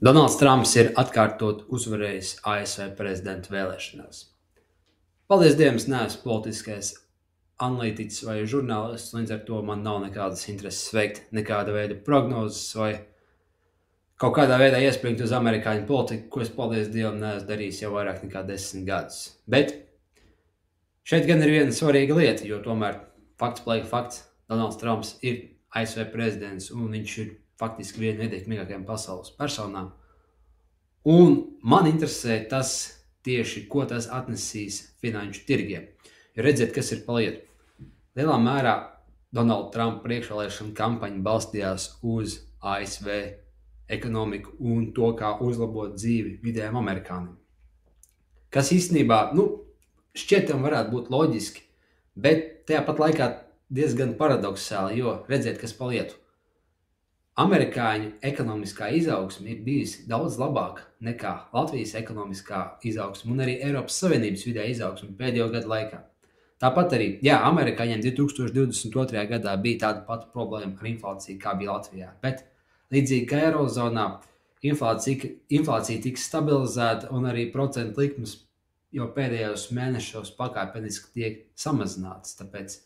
Donalds Trumps ir atkārtot uzvarējis ASV prezidenta vēlēšanās. Paldies Dievam, es neesmu politiskais analītiķis vai žurnālists, līdz ar to man nav nekādas intereses veikt nekāda veida prognozes vai kaut kādā veidā iespringt uz amerikāņu politiku, ko es, paldies Dievam, neesmu darījis jau vairāk nekā 10 gadus. Bet šeit gan ir viena svarīga lieta, jo tomēr fakts paliek fakts. Donalds Trumps ir ASV prezidents un viņš ir faktiski viena no ietekmīgākajām pasaules personām. Un man interesē tas tieši, ko tas atnesīs finanšu tirgiem. Jo redziet, kas ir pa lietu. Lielā mērā Donalda Trumpa priekšvēlēšana kampaņa balstījās uz ASV ekonomiku un to, kā uzlabot dzīvi vidējiem amerikānim. Kas īstenībā, šķietam varētu būt loģiski, bet tajā pat laikā diezgan paradoxāli, jo redziet, kas pa lietu. Amerikāņu ekonomiskā izaugsme ir bijusi daudz labāka nekā Latvijas ekonomiskā izaugsme un arī Eiropas Savienības vidējā izaugsme pēdējo gadu laikā. Tāpat arī, amerikāņiem 2022. gadā bija tāda pati problēma ar inflāciju, kā bija Latvijā, bet līdzīgi kā Eirozonā, inflācija tika stabilizēta un arī procentu likmes jau pēdējos mēnešos pakāpeniski tiek samazinātas. Tāpēc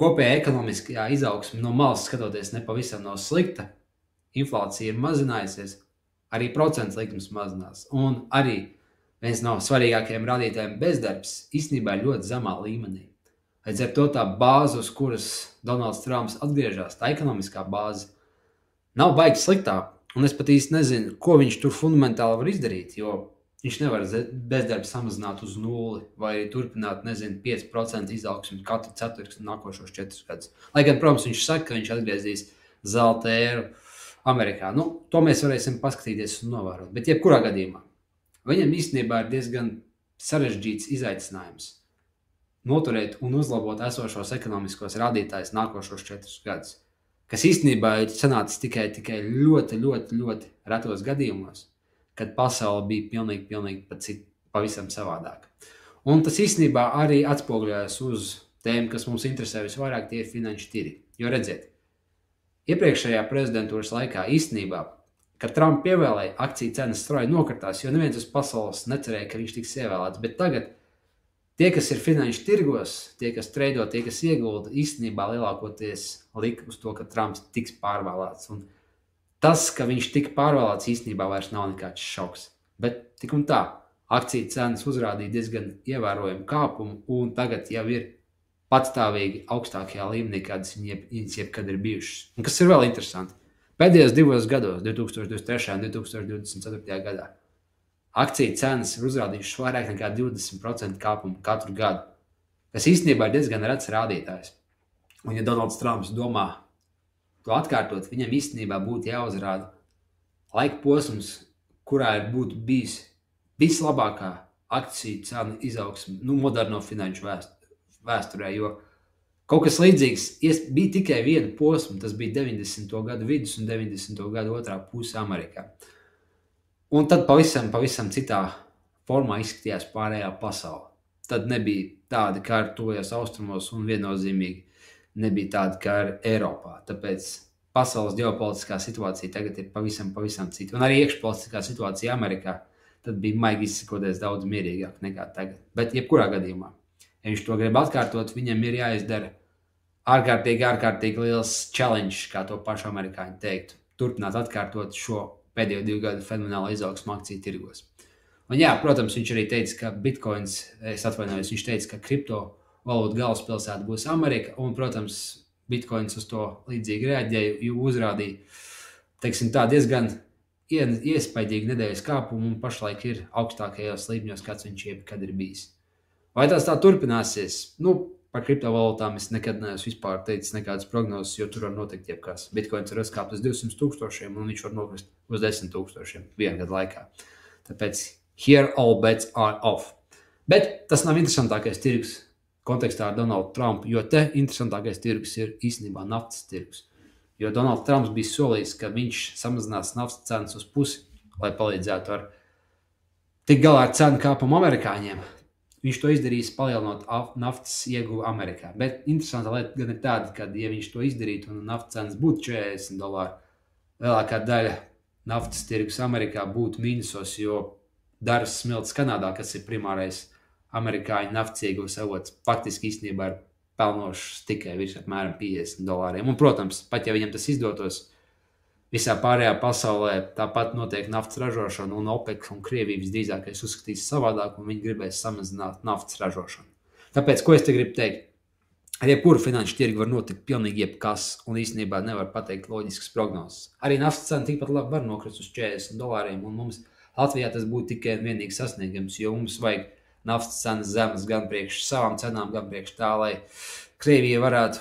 kopējā ekonomiskajā izaugsme no malas skatoties nepavisam nav slikta, inflācija ir mazinājusies, arī procentu likmes mazinās. Un arī viens no svarīgākajiem rādītājiem bezdarbs īstenībā ir ļoti zemā līmenī. Līdz ar to tā bāze, uz kuras Donalds Trumps atgriežas, tā ekonomiskā bāze, nav baigi sliktā. Un es pat īsti nezinu, ko viņš tur fundamentāli var izdarīt, jo viņš nevar bezdarbu samazināt uz 0 vai turpināt, 5% izaugsmi katru ceturksni nākošos 4 gadus. Lai gan, protams, viņš saka, ka viņš atgriezīs zelta ēru Amerikā. To mēs varēsim paskatīties un novērot. Bet jebkurā gadījumā viņam īstenībā ir diezgan sarežģīts izaicinājums noturēt un uzlabot esošos ekonomiskos rādītājus nākošos 4 gadus, kas īstenībā ir sanācis tikai ļoti, ļoti, ļoti retos gadījumos, kad pasaule bija pilnīgi pavisam savādāka. Un tas īstenībā arī atspoguļojas uz tēmu, kas mums interesē visvairāk, tie ir finanšu tirgi. Jo redziet, iepriekšējā prezidentūras laikā īstenībā, kad Trumpa pievēlēja, akciju cenas strauji nokritās, jo neviens uz pasaules necerēja, ka viņš tiks ievēlēts. Bet tagad tie, kas ir finanšu tirgos, tie, kas treido, tie, kas iegulda, īstenībā lielākoties lika uz to, ka Trumps tiks pārvēlēts. Un tas, ka viņš tika pārvēlēts, īstenībā vairs nav nekāds šoks. Bet tik un tā, akciju cenas uzrādīja diezgan ievērojumu kāpumu un tagad jau ir patstāvīgi augstākajā līmenī, kādas viņas jebkad ir bijušas. Un kas ir vēl interesanti, pēdējos 2 gados, 2023. un 2024. gadā, akciju cenas ir uzrādījušas vairāk nekā 20% kāpumu katru gadu, kas īstenībā ir diezgan rets rādītājs. Un ja Donalds Trumps domā to atkārtot, viņam īstenībā būtu jāuzrāda laika posms, kurā ir būtu bijis vislabākā akciju cenu izaugsme moderno finanšu vēsturē, jo kaut kas līdzīgs bija tikai viena posma, tas bija 90. gadu vidus un 90. gadu otrā puse Amerikā. Un tad pavisam citā formā izskatījās pārējā pasaule. Tad nebija tāda kā ar tuvajos austrumos un viennozīmīgi nebija tāda kā ar Eiropā. Tāpēc pasaules ģeopolitiskā situācija tagad ir pavisam cita. Un arī iekšpolitiskā situācija Amerikā tad bija maigi izsakoties daudz mierīgāk nekā tagad. Bet jebkurā gadījumā, ja viņš to grib atkārtot, viņam ir jāizdara ārkārtīgi liels challenge, kā to pašu amerikāņi teiktu, turpināt atkārtot šo pēdējo 2 gadu fenomenālo izaugsmu akciju tirgos. Un protams, viņš arī teica, ka bitcoins, viņš teica, ka kriptovalūtu galvaspilsēta būs Amerika, un, protams, bitcoins uz to līdzīgi reaģēja, jo uzrādīja, diezgan iespaidīgi nedēļas kāpumu un pašlaik ir augstākajos līmeņos, kāds viņš jebkad ir bijis. Vai tas tā turpināsies? Par kriptovalūtām es nekad neesmu vispār teicis nekādas prognozes, jo tur var notikt jebkas. Bitcoins var uzkāpt uz 200,000 un viņš var nokrist uz 10,000 vienu gadu laikā. Tāpēc here all bets are off. Bet tas nav interesantākais tirgus kontekstā ar Donaldu Trumpu, jo te interesantākais tirgus ir īstenībā naftas tirgus. Jo Donalds Trumps bija solījis, ka viņš samazinās naftas cenas uz pusi, lai palīdzētu ar tik galā ar cenu kāpumu amerikāņiem. Viņš to izdarīs, palielinot naftas ieguvi Amerikā. Bet interesanta lieta gan ir tāda, ka, ja viņš to izdarītu un naftas cenas būtu $40, lielākā daļa naftas tirgus Amerikā būtu mīnusos, jo darbs smilts Kanādā, kas ir primārais amerikāņu naftas iegūs avots, faktiski īstenībā ir pelnošs tikai virs apmēram $50. Un, protams, pat ja viņam tas izdotos, visā pārējā pasaulē tāpat notiek naftas ražošana, un OPEC un Krievija visdrīzākais uzskatīs savādāk, un viņi gribēs samazināt naftas ražošanu. Tāpēc, ko es te gribu teikt? Ar jebkuru finanšu tirgu var notikt pilnīgi jebkas, un īstenībā nevar pateikt loģiskas prognozes. Arī naftas cena tikpat labi var nokrist uz $40, un mums Latvijā tas būtu tikai un vienīgi sasniegams, jo mums vajag naftas cenas zemes gan priekš savām cenām, gan priekš tā, lai Krievija varētu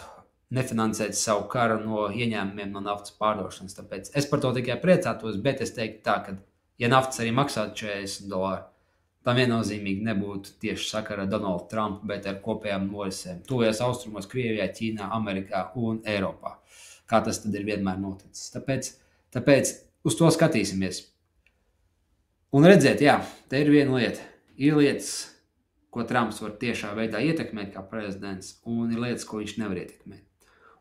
nefinansēt savu karu no ieņēmumiem no naftas pārdošanas. Tāpēc es par to tikai priecātos, bet es teiktu tā, ka, ja naftas arī maksātu $40, tam viennozīmīgi nebūtu tieši sakara ar Donaldu Trumpu, bet ar kopējām norisēm. Tuvajos austrumos, Krievijā, Ķīnā, Amerikā un Eiropā. Kā tas tad ir vienmēr noticis. Tāpēc uz to skatīsimies. Un redziet, jā, te ir viena lieta. Ir lietas, ko Trumps var tiešā veidā ietekmēt kā prezidents, un ir lietas, ko viņš nevar ietekmēt.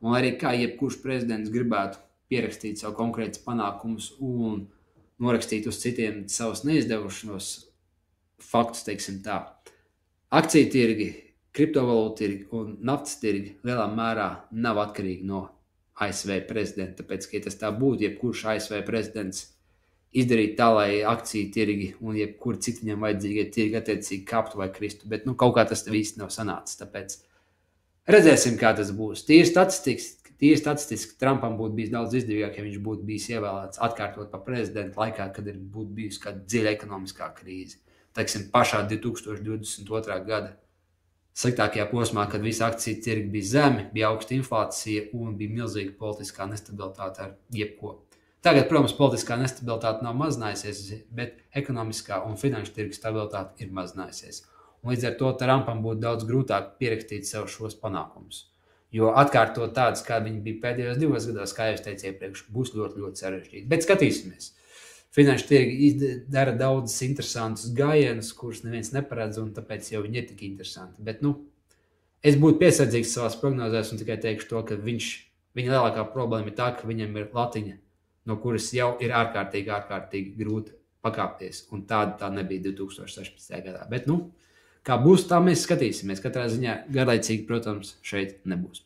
Un arī kā jebkurš prezidents gribētu pierakstīt savu konkrētus panākumus un norakstīt uz citiem savus neizdevušanos, faktus, teiksim tā. Akciju tirgi, kriptovalūtu tirgi un naftas tirgi lielā mērā nav atkarīgi no ASV prezidenta, tāpēc, ka ja tas tā būtu, jebkurš ASV prezidents izdarīt tā, lai akciju tirgi un jebkur citi viņam vajadzīgie tirgi attiecīgi kāptu vai kristu, bet kaut kā tas tev īsti nav sanācis, tāpēc redzēsim, kā tas būs. Tīri statistiski Trumpam būtu bijis daudz izdevīgāk, ja viņš būtu bijis ievēlēts atkārtot par prezidentu laikā, kad būtu bijusi kāda dziļa ekonomiskā krīze. Teiksim, pašā 2022. gada sliktākajā posmā, kad visi akciju tirgi bija zemi, bija augsta inflācija un bija milzīga politiskā nestabilitāte ar jebko. Tagad, protams, politiskā nestabilitāte nav mazinājusies, bet ekonomiskā un finanšu tirgu stabilitāte ir mazinājusies. Un līdz ar to Trumpam būtu daudz grūtāk pierakstīt sev šos panākumus. Jo atkārtot tādus, kā viņi bija pēdējos 2 gados, kā jau es teicu iepriekš, būs ļoti, ļoti sarežģīti. Bet skatīsimies. Finanšu tirgi dara daudzas interesantas gājienus, kurus neviens neparedz, un tāpēc jau viņi ir tik interesanti. Bet, es būtu piesardzīgs savās prognozēs un tikai teikšu to, ka viņa lielākā problēma ir tā, ka viņam ir latiņa, no kuras jau ir ārkārtīgi grūti pakāpties, un tā nebija 2016. gadā. Bet, kā būs, tā mēs skatīsimies. Katrā ziņā garlaicīgi, protams, šeit nebūs.